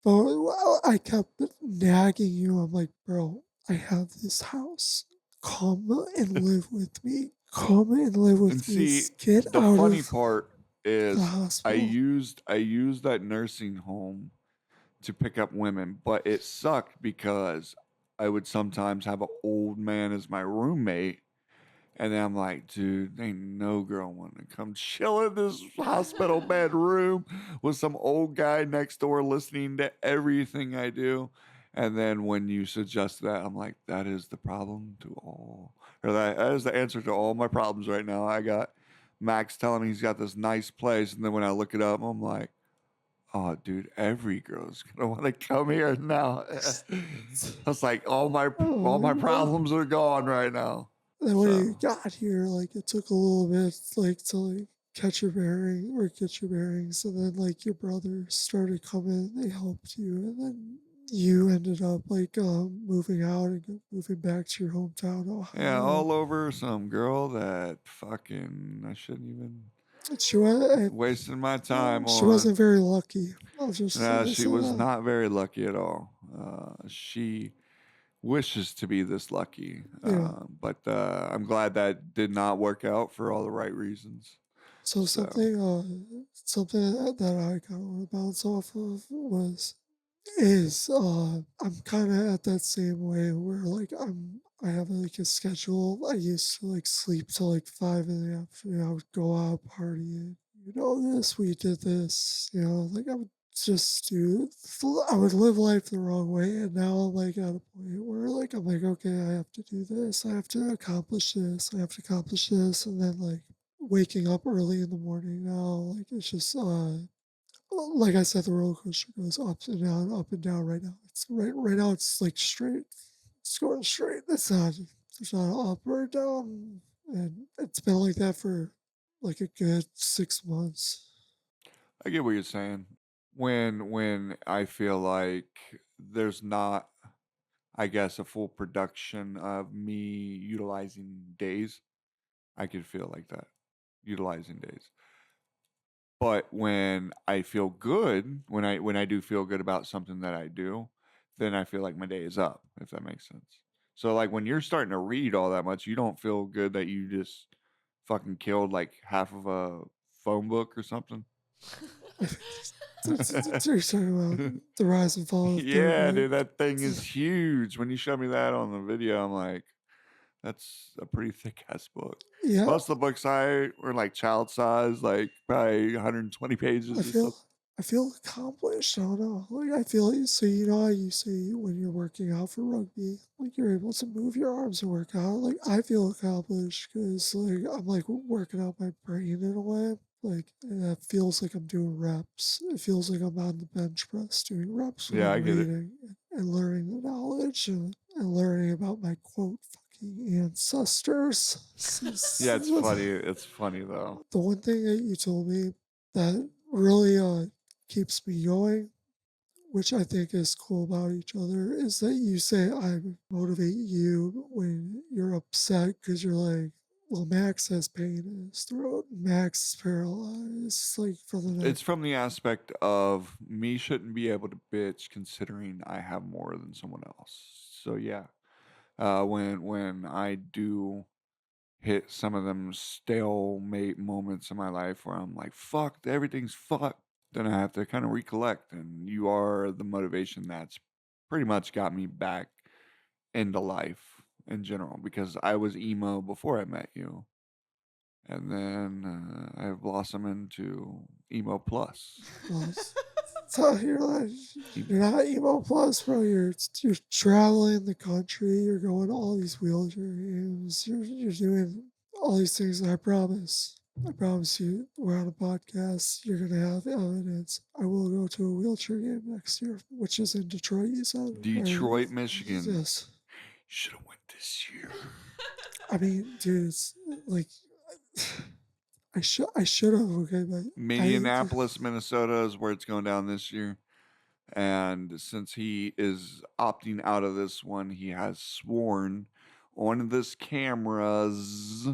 But I kept nagging you. I'm like, bro, I have this house. Come and live with me. Come and live with And me. see, Get the out funny of part the is I hospital. used that nursing home to pick up women, but it sucked because I would sometimes have an old man as my roommate. And then I'm like, dude, ain't no girl wanting to come chill in this hospital bedroom with some old guy next door listening to everything I do. And then when you suggest that, I'm like, that is the problem to all, or that is the answer to all my problems right now. I got Max telling me he's got this nice place. And then when I look it up, I'm like, oh, dude, every girl's gonna want to come here now. I was like, all my problems are gone right now. Then when you So. got here, like it took a little bit, like to like catch your bearing or get your bearings, and then like your brother started coming, they helped you, and then you ended up like moving out and moving back to your hometown, Yeah, Ohio. all over some girl that fucking I shouldn't even She was wasting my time she on. wasn't very lucky. I'll just Nah, she say was that. not very lucky at all. She wishes to be this lucky, Yeah. but I'm glad that did not work out for all the right reasons. So So. something that I kind of want to bounce off of I'm kind of at that same way where like I have like a schedule. I used to like sleep till like 5 in the afternoon. I would go out partying. We did this. Like I would just I would live life the wrong way, and now I'm like at a point where like I'm like, okay, I have to do this. I have to accomplish this. I have to accomplish this, and then like waking up early in the morning now, like it's just like I said, the roller coaster goes up and down right now. It's right now it's like straight. It's going straight. There's not an up or a down. And it's been like that for like a good 6 months. I get what you're saying. When I feel like there's not, I guess, a full production of me utilizing days, I could feel like that, utilizing days. But when I feel good, when I do feel good about something that I do, then I feel like my day is up, if that makes sense. So like when you're starting to read all that much, you don't feel good that you just fucking killed like half of a phone book or something. You're talking about the rise and fall of Yeah, Brotherhood. dude, that thing is huge. When you show me that on the video, I'm like, that's a pretty thick ass book. Yeah, Most of the books I were like child size, like probably 120 pages I or feel something. I feel accomplished. I don't know. Like I feel so how you say when you're working out for rugby, like you're able to move your arms and work out. Like I feel accomplished because like I'm like working out my brain in a way. Like and that feels like I'm doing reps. It feels like I'm on the bench press doing reps when Yeah, I I'm get it. reading and learning the knowledge and learning about my quote fucking ancestors. Yeah, it's funny. It's funny though. The one thing that you told me that really keeps me going, which I think is cool about each other, is that you say I motivate you when you're upset because you're like, well, Max has pain in his throat, Max is paralyzed, like for the next. It's from the aspect of me shouldn't be able to bitch considering I have more than someone else. So yeah, when I do hit some of them stalemate moments in my life where I'm like, fuck, everything's fucked. Then I have to kind of recollect, and you are the motivation that's pretty much got me back into life in general, because I was emo before I met you. And then I've blossomed into emo plus. So you're not emo plus, bro. You're traveling the country. You're going to all these wheelchair games. You're doing all these things. And I promise you, we're on a podcast. You're gonna have evidence. I will go to a wheelchair game next year, which is in Detroit. You said Detroit, Michigan. Yes. Should have went this year. I mean, dude, it's like I should have. Okay, but Minneapolis, Minnesota is where it's going down this year. And since he is opting out of this one, he has sworn on this cameras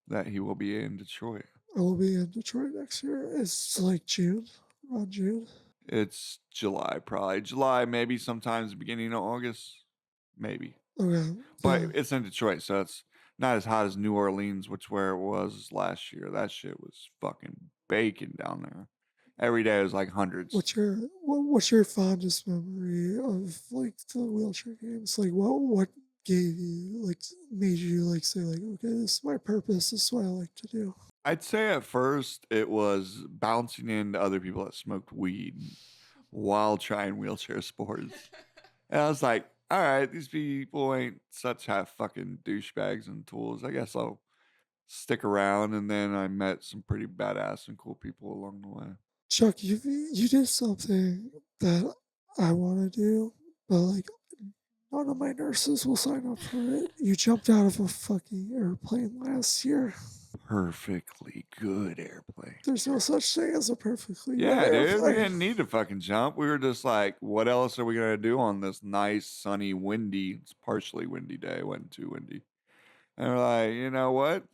that he will be in Detroit. I will be in Detroit next year. It's like June, around June. It's July, probably. July, maybe sometimes the beginning of August. Maybe. Okay. But it's in Detroit, so it's not as hot as New Orleans, which where it was last year. That shit was fucking baking down there. Every day was like hundreds. What's your fondest memory of like the wheelchair games? Like what gave you like made you like say like, okay, this is my purpose, this is what I like to do? I'd say at first it was bouncing into other people that smoked weed while trying wheelchair sports. And I was like, all right, these people ain't such half fucking douchebags and tools. I guess I'll stick around. And then I met some pretty badass and cool people along the way. Chuck, you did something that I want to do, but like none of my nurses will sign up for it. You jumped out of a fucking airplane last year. Perfectly good airplane. There's no such thing as a perfectly good Yeah, dude. airplane. We didn't need to fucking jump. We were just like, what else are we going to do on this nice, sunny, windy, it's partially windy day. It wasn't too windy. And we're like, you know what?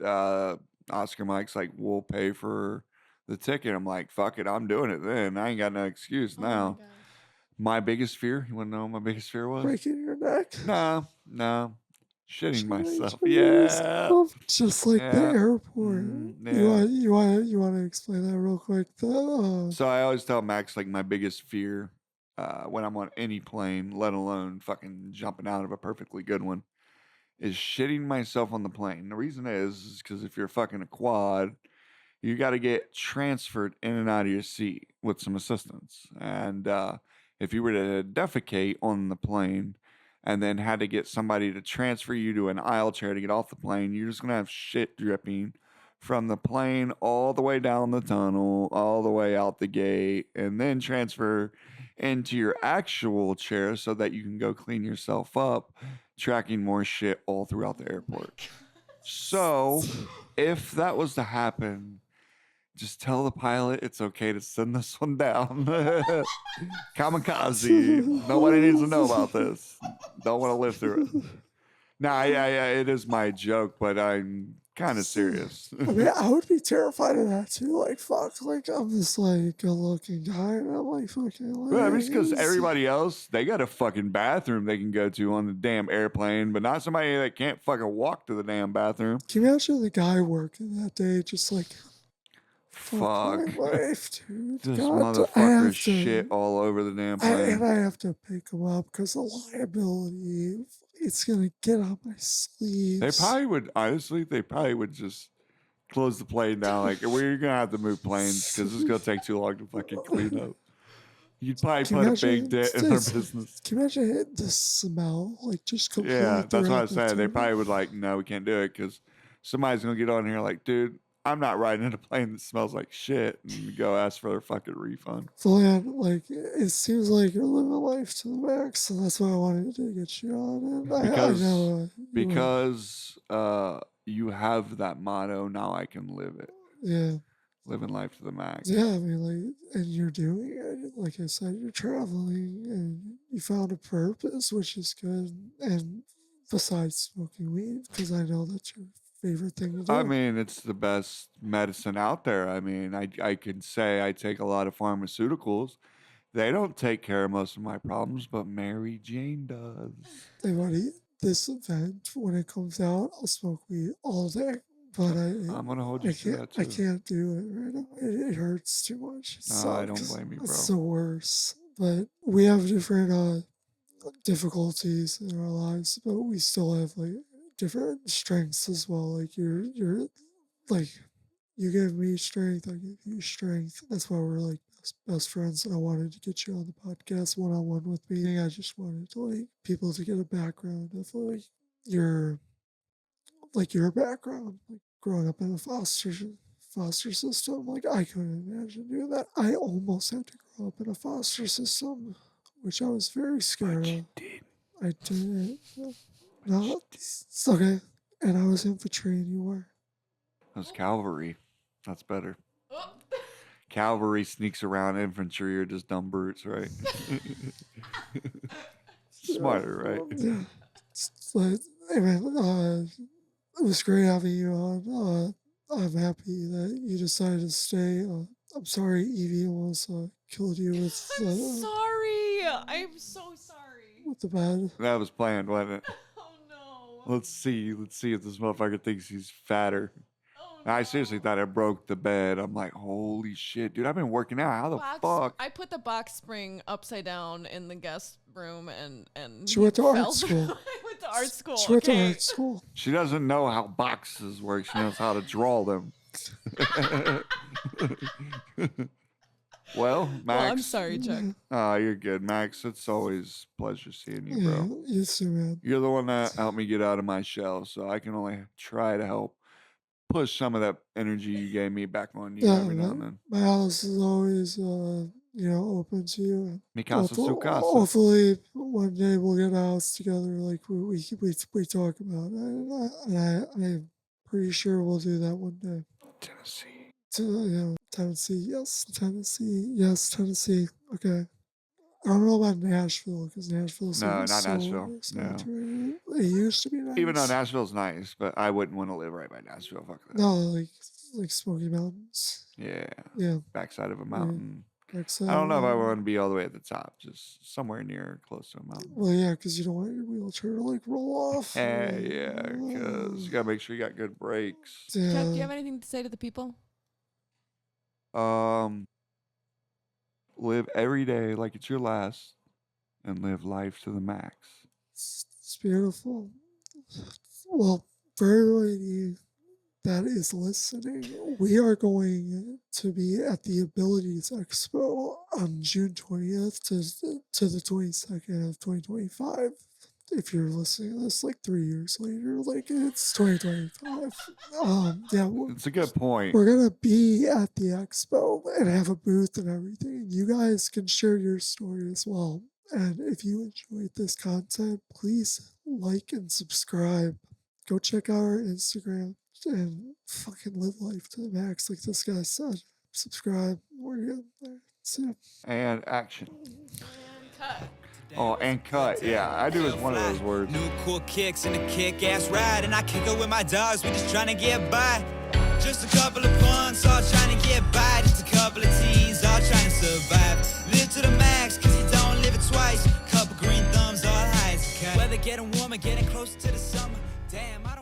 Oscar Mike's like, we'll pay for the ticket. I'm like, fuck it. I'm doing it then. I ain't got no excuse now. My biggest fear, you want to know what my biggest fear was? Breaking your neck? No. Shitting myself. Yeah. Just like the airport. Yeah. You want to explain that real quick? So I always tell Max, like, my biggest fear when I'm on any plane, let alone fucking jumping out of a perfectly good one, is shitting myself on the plane. The reason is because if you're fucking a quad, you got to get transferred in and out of your seat with some assistance. And if you were to defecate on the plane and then had to get somebody to transfer you to an aisle chair to get off the plane, you're just going to have shit dripping from the plane all the way down the tunnel, all the way out the gate, and then transfer into your actual chair so that you can go clean yourself up, tracking more shit all throughout the airport. So if that was to happen, just tell the pilot it's okay to send this one down. Kamikaze. Nobody needs to know about this. Don't want to live through it. Nah, it is my joke, but I'm kind of serious. I mean, I would be terrified of that too. Like, fuck, like I'm this like good-looking guy, and I'm like fucking. Like, well, I mean, it's because everybody else they got a fucking bathroom they can go to on the damn airplane, but not somebody that can't fucking walk to the damn bathroom. Can you imagine the guy working that day, just like. Fuck. My life, dude. This God, motherfucker shit all over the damn plane. And I have to pick him up because the liability, it's going to get on my sleeves. They probably would, honestly, just close the plane down. Like, we're going to have to move planes because it's going to take too long to fucking clean up. You'd probably put a big dent in our business. Can you imagine the smell? Like, just completely. Yeah, that's what I said. They probably would like, no, we can't do it because somebody's going to get on here like, dude, I'm not riding in a plane that smells like shit and go ask for their fucking refund. Flan, like, it seems like you're living life to the max, and that's why I wanted to get you on. And because you have that motto, now I can live it. Yeah. Living life to the max. Yeah, I mean, like, and you're doing it. Like I said, you're traveling, and you found a purpose, which is good. And besides smoking weed, because I know that's your favorite thing to do. I mean, it's the best medicine out there. I mean, I can say I take a lot of pharmaceuticals. They don't take care of most of my problems, but Mary Jane does. Hey, buddy, this event, when it comes out, I'll smoke weed all day. but I'm gonna hold you to that I too. can't do it right now. It hurts too much. It No, I don't sucks. blame you, It's bro. the worst. But we have different difficulties in our lives, but we still have like different strengths as well. Like you're like you give me strength, I give you strength. That's why we're like best friends. And I wanted to get you on the podcast one on one with me. I just wanted to like people to get a background of your your background, like growing up in a foster system. Like I couldn't imagine doing that. I almost had to grow up in a foster system, which I was very scared of. Did. I didn't. No, it's okay. And I was infantry, and you were. That was cavalry. That's better. Oh. Cavalry sneaks around, infantry are just dumb brutes, right? Smarter, right? Yeah. But anyway, it was great having you on. I'm happy that you decided to stay. I'm sorry Evie almost killed you with I'm sorry. I'm so sorry. with the bed. That was planned, wasn't it? Oh no. Let's see if this motherfucker thinks he's fatter. Oh, I seriously thought I broke the bed. I'm like, holy shit, dude, I've been working out. How the fuck? I put the box spring upside down in the guest room and She went to he art fell school. through- I went to art school. She went to okay. art school. She doesn't know how boxes work. She knows how to draw them. Well, Max. Well, I'm sorry, Chuck. Oh, you're good, Max. It's always a pleasure seeing you, Yeah, bro. you too, man. You're the one that helped me get out of my shell, so I can only try to help push some of that energy you gave me back on you Yeah, every now and then. my house is always open to you. Mi casa su casa. Hopefully one day we'll get a house together like we talk about. I'm pretty sure we'll do that one day. Tennessee. Tennessee, yes. Tennessee, yes. Tennessee. Okay. I don't know about Nashville because Nashville's No, like not so Nashville. No. saturated. It used to be nice. Even though Nashville's nice, but I wouldn't want to live right by Nashville. Fuck that. No, like Smoky Mountains. Yeah. Yeah. Backside of a mountain. Except, I don't know if I want to be all the way at the top, just somewhere near close to a mountain. Well, yeah, because you don't want your wheelchair to like roll off. Yeah, because you gotta make sure you got good brakes. Yeah. Chuck, do you have anything to say to the people? Live every day like it's your last, and live life to the max. It's beautiful. Well, for everybody that is listening, we are going to be at the Abilities Expo on June 20th to the 22nd of 2025. If you're listening to this like 3 years later, like it's 2025. Yeah, It's a good point. we're gonna be at the expo and have a booth and everything. You guys can share your story as well. And if you enjoyed this content, please like and subscribe. Go check out our Instagram and fucking live life to the max, like this guy said. Subscribe. We're good. That's it. And action. And cut. Oh, and cut. Yeah, I do as one of those words. New cool kicks and a kick-ass ride, and I kick it with my dogs. We just trying to get by. Just a couple of punks, all trying to get by. Just a couple of teens, all trying to survive. Live to the max, cause you don't live it twice. Couple green thumbs, all highs. Weather getting warmer, getting closer to the summer. Damn, I don't